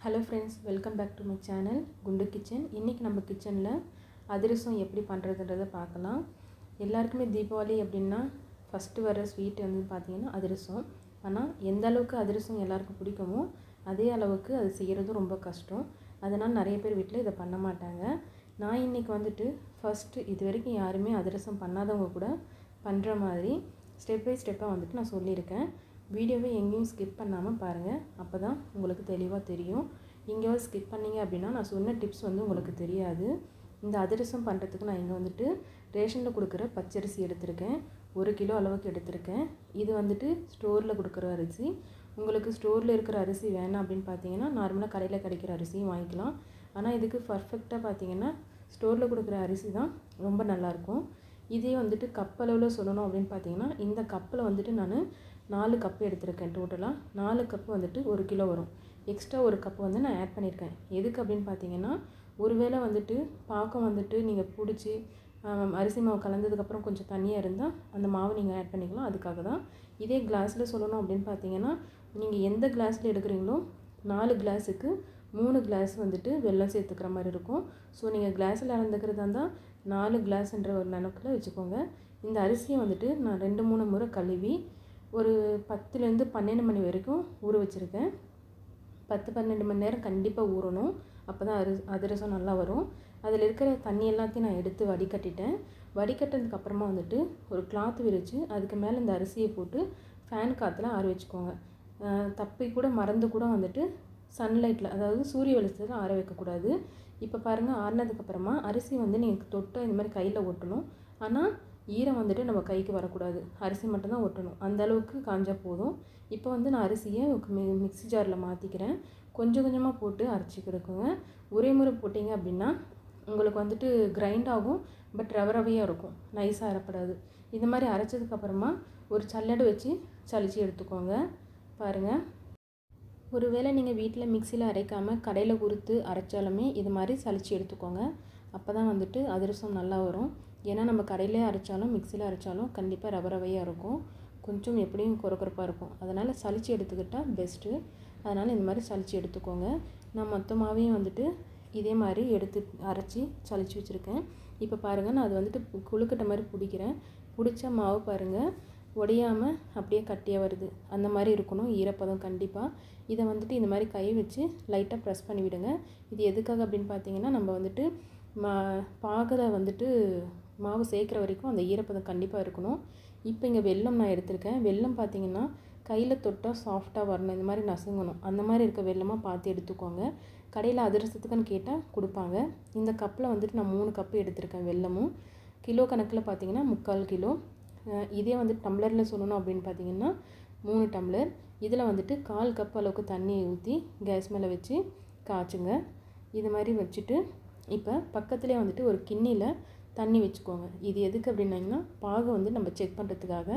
Hello friends, welcome back to my channel Gundu kitchen. இன்றைக்கி நம்ம கிச்சனில் அதிரசம் எப்படி பண்ணுறதுன்றதை பார்க்கலாம். எல்லாருக்குமே தீபாவளி அப்படின்னா ஃபஸ்ட்டு வர ஸ்வீட் வந்து பார்த்திங்கன்னா அதிரசம். ஆனால் எந்த அளவுக்கு அதிரசம் எல்லாருக்கும் பிடிக்குமோ அதே அளவுக்கு அது செய்கிறதும் ரொம்ப கஷ்டம். அதனால் நிறைய பேர் வீட்டில் இதை பண்ண மாட்டாங்க. நான் இன்றைக்கி வந்துட்டு ஃபஸ்ட்டு இது வரைக்கும் யாருமே அதிரசம் பண்ணாதவங்க கூட பண்ணுற மாதிரி ஸ்டெப் பை ஸ்டெப்பாக வந்துட்டு நான் சொல்லியிருக்கேன். வீடியோவை எங்கேயும் ஸ்கிப் பண்ணாமல் பாருங்கள், அப்போ தான் உங்களுக்கு தெளிவாக தெரியும். எங்கேயாவது ஸ்கிப் பண்ணிங்க அப்படின்னா நான் சொன்ன டிப்ஸ் வந்து உங்களுக்கு தெரியாது. இந்த அதிரசம் பண்ணுறதுக்கு நான் இங்கே வந்துட்டு ரேஷனில் கொடுக்குற பச்சரிசி எடுத்திருக்கேன். 1 கிலோ அளவுக்கு எடுத்திருக்கேன். இது வந்துட்டு ஸ்டோரில் கொடுக்குற அரிசி. உங்களுக்கு ஸ்டோரில் இருக்கிற அரிசி வேணாம் அப்படின்னு பார்த்தீங்கன்னா நார்மலாக கடையில் கிடைக்கிற அரிசியும் வாங்கிக்கலாம். ஆனால் இதுக்கு பர்ஃபெக்டாக பார்த்தீங்கன்னா ஸ்டோரில் கொடுக்குற அரிசி தான் ரொம்ப நல்லாயிருக்கும். இதே வந்துட்டு கப் அளவில் சொல்லணும் அப்படின்னு பார்த்தீங்கன்னா இந்த கப்பில் வந்துட்டு நான் 4 கப்பு எடுத்திருக்கேன். டோட்டலாக 4 கப்பு வந்துட்டு 1 கிலோ வரும். எக்ஸ்ட்ரா 1 கப்பு வந்து நான் ஆட் பண்ணியிருக்கேன். எதுக்கு அப்படின்னு பார்த்தீங்கன்னா ஒருவேளை வந்துட்டு பாக்கம் வந்துட்டு நீங்கள் பிடிச்சி அரிசி மாவு கலந்ததுக்கப்புறம் கொஞ்சம் தண்ணியாக இருந்தால் அந்த மாவு நீங்கள் ஆட் பண்ணிக்கலாம். அதுக்காக தான். இதே கிளாஸில் சொல்லணும் அப்படின்னு பார்த்தீங்கன்னா நீங்கள் எந்த கிளாஸில் எடுக்கிறீங்களோ 4 கிளாஸுக்கு 3 கிளாஸ் வந்துட்டு வெல்லம் சேர்த்துக்கிற மாதிரி இருக்கும். ஸோ நீங்கள் கிளாஸில் அளந்துக்கிறதா இருந்தால் 4 கிளாஸ்ன்ற ஒரு நினைக்கில் வச்சுக்கோங்க. இந்த அரிசியை வந்துட்டு நான் 2-3 முறை கழுவி ஒரு 10லேருந்து 12 மணி வரைக்கும் ஊற வச்சுருக்கேன். 10-12 மணி நேரம் கண்டிப்பாக ஊறணும். அப்போ தான் அதிரசம் நல்லா வரும். அதில் இருக்கிற தண்ணி எல்லாத்தையும் நான் எடுத்து வடிகட்டிட்டேன். வடிகட்டினதுக்கப்புறமா வந்துட்டு ஒரு கிளாத் விரித்து அதுக்கு மேலே இந்த அரிசியை போட்டு ஃபேன் காற்றுல ஆற வச்சுக்கோங்க. தப்பி கூட மறந்து கூட வந்துட்டு சன்லைட்டில், அதாவது சூரிய வெளிச்சத்தில் ஆற வைக்கக்கூடாது. இப்போ பாருங்கள், ஆறினதுக்கப்புறமா அரிசி வந்து நீங்கள் தொட்டால் இந்த மாதிரி கையில் ஒட்டணும். ஆனால் ஈரம் வந்துட்டு நம்ம கைக்கு வரக்கூடாது. அரிசி மட்டும்தான் ஒட்டணும். அந்த அளவுக்கு காஞ்சால் போதும். இப்போ வந்து நான் அரிசியை மிக்ஸி ஜாரில் மாற்றிக்கிறேன். கொஞ்சம் கொஞ்சமாக போட்டு அரைச்சிக்கிடுக்குங்க. ஒரே முறை போட்டிங்க அப்படின்னா உங்களுக்கு வந்துட்டு கிரைண்ட் ஆகும். பட் ரவையாக இருக்கும், நைஸாக அரைப்படாது. இந்த மாதிரி அரைச்சதுக்கப்புறமா ஒரு சல்லடை வச்சு சலிச்சு எடுத்துக்கோங்க. பாருங்கள், ஒருவேளை நீங்கள் வீட்டில் மிக்சியில் அரைக்காமல் கடையில் கொடுத்து அரைச்சாலுமே இது மாதிரி சலிச்சு எடுத்துக்கோங்க. அப்போ தான் வந்துட்டு அதிரசம் நல்லா வரும். ஏன்னா நம்ம கடையிலே அரைச்சாலும் மிக்சியில் அரைச்சாலும் கண்டிப்பாக ரவையாக இருக்கும். கொஞ்சம் எப்படியும் கொரப்பாக இருக்கும். அதனால் சலிச்சு எடுத்துக்கிட்டால் பெஸ்ட்டு. அதனால் இந்த மாதிரி சலிச்சு எடுத்துக்கோங்க. நான் மொத்தமாகவே வந்துட்டு இதே மாதிரி எடுத்து அரைச்சி சலிச்சு வச்சுருக்கேன். இப்போ பாருங்கள், நான் அது வந்துட்டு குழுக்கட்டை மாதிரி பிடிக்கிறேன். பிடிச்ச மாவு பாருங்கள் உடையாமல் அப்படியே கட்டியாக வருது. அந்த மாதிரி இருக்கணும் ஈரப்பதம் கண்டிப்பாக. இதை வந்துட்டு இந்த மாதிரி கை வச்சு லைட்டாக ப்ரெஸ் பண்ணி விடுங்க. இது எதுக்காக அப்படின்னு பார்த்தீங்கன்னா நம்ம வந்துட்டு பாகலை வந்துட்டு மாவு சேர்க்குற வரைக்கும் அந்த ஈரப்பதம் கண்டிப்பாக இருக்கணும். இப்போ இங்கே வெல்லம் நான் எடுத்திருக்கேன். வெல்லம் பார்த்திங்கன்னா கையில் தொட்டால் சாஃப்டாக வரணும், இந்த மாதிரி நசுங்கணும். அந்த மாதிரி இருக்க வெல்லமாக பார்த்து எடுத்துக்கோங்க. கடையில் அதிரசத்துக்குன்னு கேட்டால் கொடுப்பாங்க. இந்த கப்பில் வந்துட்டு நான் 3 கப்பு எடுத்திருக்கேன் வெல்லமும். கிலோ கணக்கில் பார்த்திங்கன்னா 3/4 கிலோ. இதே வந்து டம்ளரில் சொல்லணும் அப்படின்னு பார்த்தீங்கன்னா 3 டம்ளர். இதில் வந்துட்டு 1/4 கப் அளவுக்கு தண்ணியை ஊற்றி கேஸ் மேலே வச்சு காய்ச்சுங்க. இது மாதிரி வச்சுட்டு இப்போ பக்கத்துலேயே வந்துட்டு ஒரு கிண்ணியில் தண்ணி வச்சுக்கோங்க. இது எதுக்கு அப்படின்னாங்கன்னா பாகு வந்து நம்ம செக் பண்ணுறதுக்காக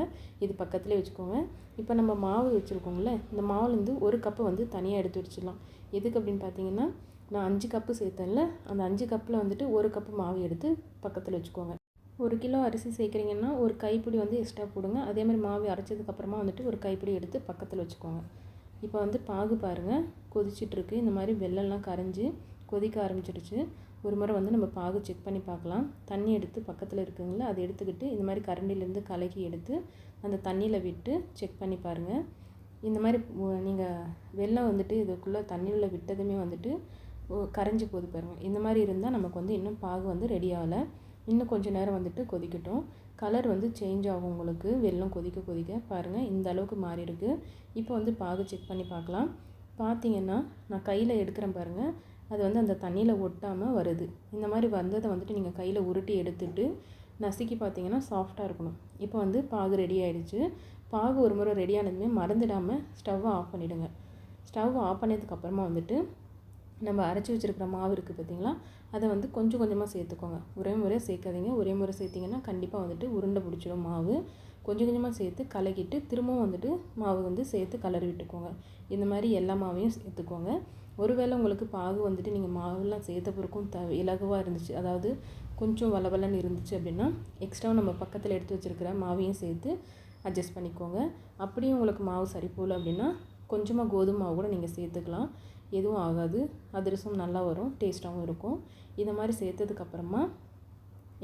இது பக்கத்துலேயே வச்சுக்கோங்க. இப்போ நம்ம மாவு வச்சுருக்கோங்களே, இந்த மாவுலேருந்து 1 கப்பு வந்து தனியாக எடுத்து வச்சிடலாம். எதுக்கு அப்படின்னு பார்த்தீங்கன்னா நான் 5 கப்பு சேர்த்தேன்ல, அந்த 5 கப்பில் வந்துட்டு 1 கப்பு மாவு எடுத்து பக்கத்தில் வச்சுக்கோங்க. 1 கிலோ அரிசி சேர்க்குறீங்கன்னா ஒரு கைப்பிடி வந்து எக்ஸ்ட்ரா போடுங்க. அதே மாதிரி மாவு அரைச்சதுக்கப்புறமா வந்துட்டு ஒரு கைப்பிடி எடுத்து பக்கத்தில் வச்சுக்கோங்க. இப்போ வந்து பாகு பாருங்கள் கொதிச்சிட்ருக்கு. இந்த மாதிரி வெல்லம்லாம் கரைஞ்சி கொதிக்க ஆரம்பிச்சிடுச்சு. ஒரு முறை வந்து நம்ம பாகு செக் பண்ணி பார்க்கலாம். தண்ணி எடுத்து பக்கத்தில் இருக்குங்களா, அதை எடுத்துக்கிட்டு இந்த மாதிரி கரண்டிலேருந்து கலக்கி எடுத்து அந்த தண்ணியில் விட்டு செக் பண்ணி பாருங்கள். இந்த மாதிரி நீங்கள் வெல்லம் வந்துட்டு இதுக்குள்ளே தண்ணியில் விட்டதுமே வந்துட்டு கரைஞ்சி போது பாருங்கள். இந்த மாதிரி இருந்தால் நமக்கு வந்து இன்னும் பாகு வந்து ரெடி ஆகலை. இன்னும் கொஞ்சம் நேரம் வந்துட்டு கொதிக்கட்டும். கலர் வந்து சேஞ்ச் ஆகும் உங்களுக்கு வெல்லம் கொதிக்க கொதிக்க. பாருங்கள், இந்த அளவுக்கு மாறி இருக்குது. இப்போ வந்து பாகு செக் பண்ணி பார்க்கலாம். பார்த்தீங்கன்னா நான் கையில் எடுக்கிறேன் பாருங்கள், அது வந்து அந்த தண்ணியில் ஒட்டாமல் வருது. இந்த மாதிரி வந்ததை வந்துட்டு நீங்கள் கையில் உருட்டி எடுத்துகிட்டு நசுக்கி பார்த்தீங்கன்னா சாஃப்டாக இருக்கணும். இப்போ வந்து பாகு ரெடி ஆகிடுச்சு. பாகு ஒரு முறை ரெடி ஆனதுமே மறந்துடாமல் ஸ்டவ்வை ஆஃப் பண்ணிவிடுங்க. ஸ்டவ் ஆஃப் பண்ணதுக்கப்புறமா வந்துட்டு நம்ம அரைச்சி வச்சுருக்கிற மாவு இருக்குது பார்த்திங்களா, அதை வந்து கொஞ்சம் கொஞ்சமாக சேர்த்துக்கோங்க. ஒரே முறை சேர்க்காதீங்க. ஒரே முறை சேர்த்திங்கன்னா கண்டிப்பாக வந்துட்டு உருண்டை பிடிச்சிடும் மாவு. கொஞ்சம் கொஞ்சமாக சேர்த்து கலக்கிட்டு திரும்பவும் வந்துட்டு மாவு வந்து சேர்த்து கலரி விட்டுக்கோங்க. இந்த மாதிரி எல்லா மாவையும் சேர்த்துக்கோங்க. ஒருவேளை உங்களுக்கு பாகு வந்துட்டு நீங்கள் மாவுலாம் சேர்த்த பிறக்கும் இலகுவாக இருந்துச்சு, அதாவது கொஞ்சம் வளவலன்னு இருந்துச்சு அப்படின்னா எக்ஸ்ட்ரா நம்ம பக்கத்தில் எடுத்து வச்சுருக்கிற மாவையும் சேர்த்து அட்ஜஸ்ட் பண்ணிக்கோங்க. அப்படியும் உங்களுக்கு மாவு சரி போகல அப்படின்னா கொஞ்சமாக கோதுமை மாவு கூட நீங்கள் சேர்த்துக்கலாம். எதுவும் ஆகாது. அதிரசம் நல்லா வரும், டேஸ்ட்டாகவும் இருக்கும். இந்த மாதிரி சேர்த்ததுக்கப்புறமா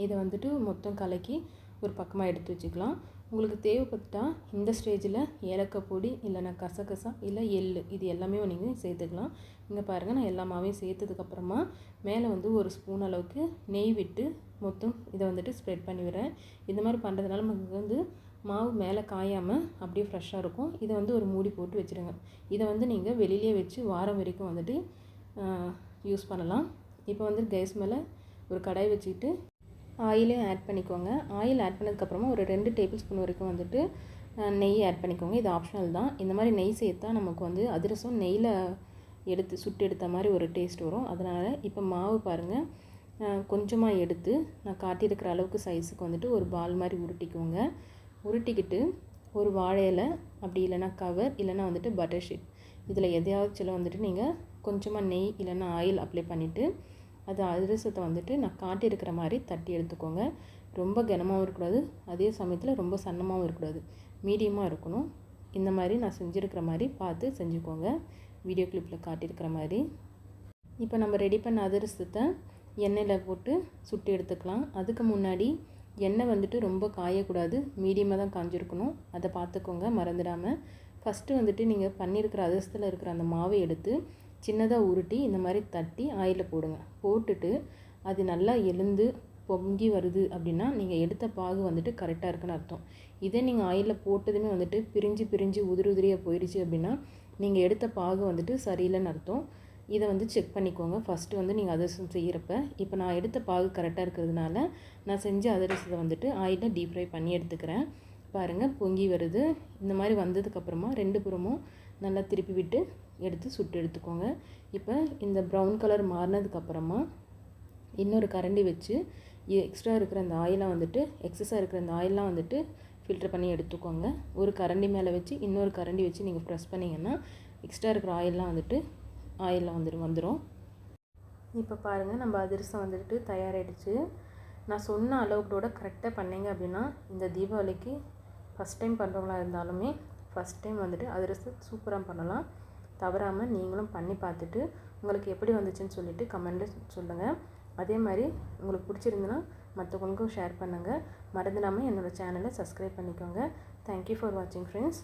இதை வந்துட்டு மொத்தம் கலக்கி ஒரு பக்கமாக எடுத்து வச்சுக்கலாம். உங்களுக்கு தேவைப்பட்டால் இந்த ஸ்டேஜில் ஏலக்காய் பொடி இல்லைனா கசகசா இல்லை எள் இது எல்லாமே நீங்கள் சேர்த்துக்கலாம். இங்கே பாருங்கள், நான் எல்லா மாவையும் சேர்த்ததுக்கப்புறமா மேலே வந்து ஒரு ஸ்பூன் அளவுக்கு நெய் விட்டு மொத்தம் இதை வந்துட்டு ஸ்ப்ரெட் பண்ணி விடுறேன். இந்த மாதிரி பண்ணுறதுனால நமக்கு வந்து மாவு மேலே காயாமல் அப்படியே ஃப்ரெஷ்ஷாக இருக்கும். இதை வந்து ஒரு மூடி போட்டு வச்சுருங்க. இதை வந்து நீங்கள் வெளியிலே வச்சு வாரம் வரைக்கும் வந்துட்டு யூஸ் பண்ணலாம். இப்போ வந்து கேஸ் மேலே ஒரு கடாய் வச்சுக்கிட்டு ஆயிலையும் ஆட் பண்ணிக்கோங்க. ஆயில் ஆட் பண்ணதுக்கப்புறமா ஒரு 2 டேபிள் ஸ்பூன் வரைக்கும் வந்துட்டு நெய் ஆட் பண்ணிக்கோங்க. இது ஆப்ஷனல் தான். இந்த மாதிரி நெய் சேர்த்தா நமக்கு வந்து அதிரசம் நெய்யில் சுட்டு எடுத்த மாதிரி ஒரு டேஸ்ட் வரும். அதனால் இப்போ மாவு பாருங்கள், கொஞ்சமாக எடுத்து நான் காட்டியிருக்கிற அளவுக்கு சைஸுக்கு வந்துட்டு ஒரு பால் மாதிரி உருட்டிக்கோங்க. உருட்டிக்கிட்டு ஒரு வாழை இலை அப்படி இல்லைனா கவர் இல்லைனா வந்துட்டு பட்டர் ஷீட் இதில் எதையாச்சும் வந்துட்டு நீங்கள் கொஞ்சமாக நெய் இல்லைனா ஆயில் அப்ளை பண்ணிவிட்டு அது அதிரசத்தை வந்துட்டு நான் காட்டியிருக்கிற மாதிரி தட்டி எடுத்துக்கோங்க. ரொம்ப கனமாகவும் இருக்கக்கூடாது, அதே சமயத்தில் ரொம்ப சன்னமாகவும் இருக்கக்கூடாது, மீடியமாக இருக்கணும். இந்த மாதிரி நான் செஞ்சுருக்கிற மாதிரி பார்த்து செஞ்சுக்கோங்க, வீடியோ கிளிப்பில் காட்டியிருக்கிற மாதிரி. இப்போ நம்ம ரெடி பண்ண அதிரசத்தை எண்ணெயில் போட்டு சுட்டு எடுத்துக்கலாம். அதுக்கு முன்னாடி எண்ணெய் வந்துட்டு ரொம்ப காயக்கூடாது, மீடியமாக தான் காஞ்சிருக்கணும். அதை பார்த்துக்கோங்க மறந்துடாமல். ஃபஸ்ட்டு வந்துட்டு நீங்கள் பண்ணியிருக்கிற அதிரசத்தில் இருக்கிற அந்த மாவை எடுத்து சின்னதாக உருட்டி இந்த மாதிரி தட்டி ஆயிலில் போடுங்க. போட்டுட்டு அது நல்லா எழுந்து பொங்கி வருது அப்படின்னா நீங்கள் எடுத்த பாகு வந்துட்டு கரெக்டாக இருக்குன்னு அர்த்தம். இதே நீங்கள் ஆயிலில் போட்டதுமே வந்துட்டு பிரிஞ்சு உதிரியாக போயிடுச்சு அப்படின்னா நீங்கள் எடுத்த பாகு வந்துட்டு சரியில்லைன்னு அர்த்தம். இதை வந்து செக் பண்ணிக்கோங்க ஃபஸ்ட்டு வந்து நீங்கள் அதிரசம் செய்கிறப்ப. இப்போ நான் எடுத்த பாகு கரெக்டாக இருக்கிறதுனால நான் செஞ்ச அதிரசத்தை வந்துட்டு ஆயிலில் டீப் ஃப்ரை பண்ணி எடுத்துக்கிறேன். பாருங்கள், பொங்கி வருது. இந்த மாதிரி வந்ததுக்கப்புறமா 2 புறமும் நல்லா திருப்பி விட்டு எடுத்து சுட்டு எடுத்துக்கோங்க. இப்போ இந்த ப்ரௌன் கலர் மாறினதுக்கப்புறமா இன்னொரு கரண்டி வச்சு எக்ஸ்ட்ரா இருக்கிற அந்த ஆயிலாம் வந்துட்டு எக்ஸஸாக இருக்கிற அந்த ஆயிலாம் வந்துட்டு ஃபில்டர் பண்ணி எடுத்துக்கோங்க. ஒரு கரண்டி மேலே வச்சு இன்னொரு கரண்டி வச்சு நீங்கள் ப்ரெஸ் பண்ணிங்கன்னா எக்ஸ்ட்ரா இருக்கிற ஆயிலாம் வந்துட்டு ஆயிலில் வந்துடும். இப்போ பாருங்கள், நம்ம அதிரசம் வந்துட்டு தயாராகிடுச்சு. நான் சொன்ன அளவுகளோட கரெக்டாக பண்ணிங்க அப்படின்னா இந்த தீபாவளிக்கு ஃபஸ்ட் டைம் பண்ணுறவங்களா இருந்தாலுமே ஃபஸ்ட் டைம் வந்துட்டு அதிரசம் சூப்பராக பண்ணலாம். தவறாமல் நீங்களும் பண்ணி பார்த்துட்டு உங்களுக்கு எப்படி வந்துச்சுன்னு சொல்லிவிட்டு கமெண்ட்டில் சொல்லுங்கள். அதே மாதிரி உங்களுக்கு பிடிச்சிருந்துன்னா மற்றவங்களுக்கும் ஷேர் பண்ணுங்கள். மறந்துடாமல் என்னோடய சேனலை சப்ஸ்கிரைப் பண்ணிக்கோங்க. தேங்க்யூ ஃபார் வாட்சிங் ஃப்ரெண்ட்ஸ்.